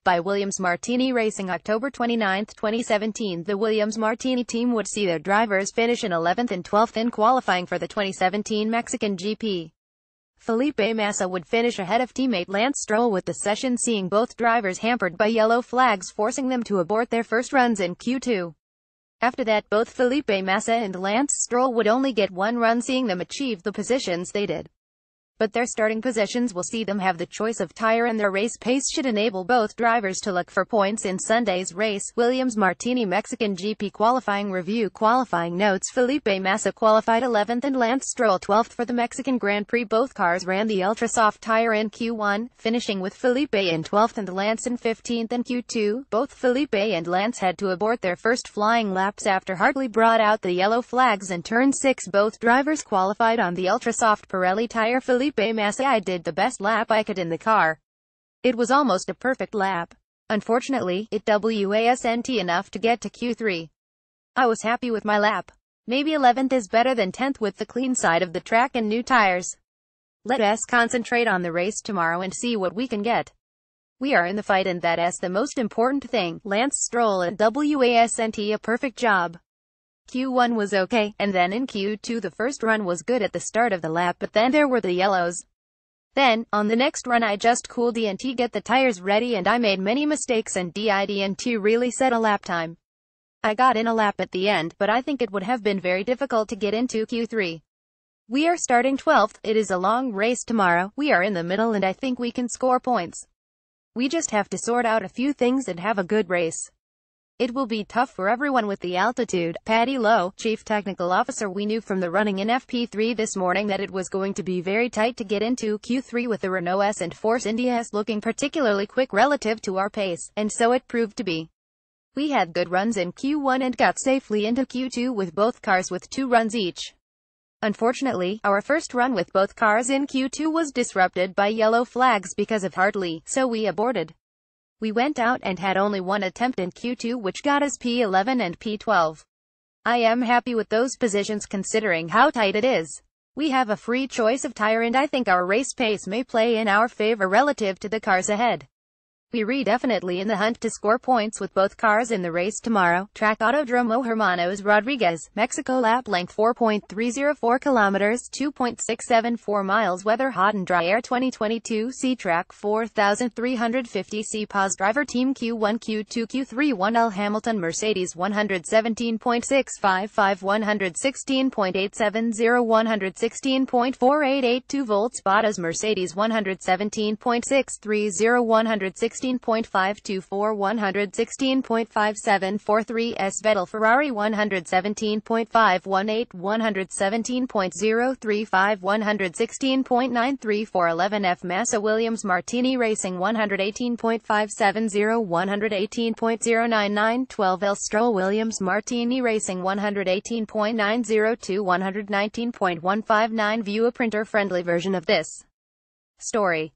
by Williams Martini Racing October 29, 2017. The Williams Martini team would see their drivers finish in 11th and 12th in qualifying for the 2017 Mexican GP. Felipe Massa would finish ahead of teammate Lance Stroll, with the session seeing both drivers hampered by yellow flags forcing them to abort their first runs in Q2. After that, both Felipe Massa and Lance Stroll would only get one run, seeing them achieve the positions they did. But their starting positions will see them have the choice of tire, and their race pace should enable both drivers to look for points in Sunday's race. Williams Martini Mexican GP qualifying review. Qualifying notes: Felipe Massa qualified 11th and Lance Stroll 12th for the Mexican Grand Prix. Both cars ran the ultra-soft tire in Q1, finishing with Felipe in 12th and Lance in 15th in Q2. Both Felipe and Lance had to abort their first flying laps after Hartley brought out the yellow flags in turn 6. Both drivers qualified on the ultra-soft Pirelli tire. Felipe Massa: I did the best lap I could in the car. It was almost a perfect lap. Unfortunately, it wasn't enough to get to Q3. I was happy with my lap. Maybe 11th is better than 10th with the clean side of the track and new tires. Let us concentrate on the race tomorrow and see what we can get. We are in the fight, and that's the most important thing. Lance Stroll and wasn't a perfect job. Q1 was okay, and then in Q2 the first run was good at the start of the lap, but then there were the yellows. Then, on the next run I just cooled didn't get the tires ready, and I made many mistakes, and didn't really set a lap time. I got in a lap at the end, but I think it would have been very difficult to get into Q3. We are starting 12th, it is a long race tomorrow, we are in the middle, and I think we can score points. We just have to sort out a few things and have a good race. It will be tough for everyone with the altitude. Paddy Lowe, Chief Technical Officer: We knew from the running in FP3 this morning that it was going to be very tight to get into Q3, with the Renault S and Force India S looking particularly quick relative to our pace, and so it proved to be. We had good runs in Q1 and got safely into Q2 with both cars with 2 runs each. Unfortunately, our first run with both cars in Q2 was disrupted by yellow flags because of Hartley, so we aborted. We went out and had only one attempt in Q2, which got us P11 and P12. I am happy with those positions considering how tight it is. We have a free choice of tire, and I think our race pace may play in our favor relative to the cars ahead. We are definitely in the hunt to score points with both cars in the race tomorrow. Track Autodromo Hermanos Rodriguez, Mexico. Lap length 4.304 kilometers, 2.674 miles. Weather: hot and dry air. 2022 C track 4350 C. Pause. Driver team: Q1, Q2, Q3. 1L Hamilton, Mercedes 117.655, 116.870, 116.4882 volts. Bottas, Mercedes 117.630, 116.524, 116.574. S. Vettel, Ferrari 117.518, 117.035, 116.934. 11F. Massa, Williams Martini Racing 118.570, 118.099. 12L. Stroll, Williams Martini Racing 118.902, 119.159. View a printer-friendly version of this story.